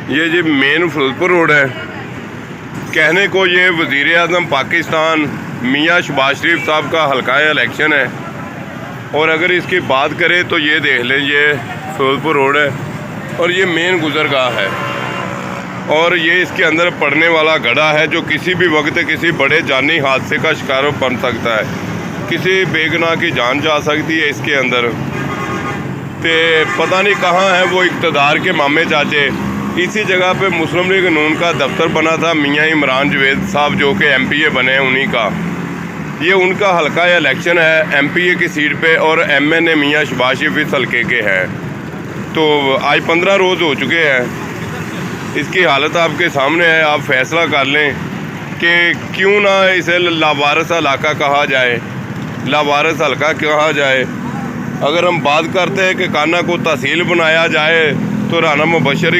ये जी main Firozpur road है। कहने को ये वज़ीर आज़म पाकिस्तान मियाँ शहबाज शरीफ साहब का हल्का इलेक्शन है, और अगर इसकी बात करें तो ये देख लें, ये फिरोजपुर रोड है और ये मेन गुजरगाह है, और ये इसके अंदर पड़ने वाला गड्ढा है जो किसी भी वक्त किसी बड़े जानी हादसे का शिकार बन सकता है। किसी बेगुनाह की जान जा सकती है इसके अंदर। तो पता नहीं कहाँ है वो इक़्तिदार के मामे चाचे। इसी जगह पे मुस्लिम लीग नून का दफ्तर बना था मियाँ इमरान जवेद साहब जो कि MPA बने हैं, उन्हीं का ये उनका हल्का इलेक्शन है MPA की सीट पे, और MNA मियाँ शहबाज शरीफ इस हल्के के हैं। तो आज 15 रोज़ हो चुके हैं। इसकी हालत आपके सामने है, आप फैसला कर लें कि क्यों ना इसे लावारिस इलाका कहा जाए, लावारिस हल्का कहा जाए। अगर हम बात करते हैं कि काना को तहसील बनाया जाए तो राना मुबशर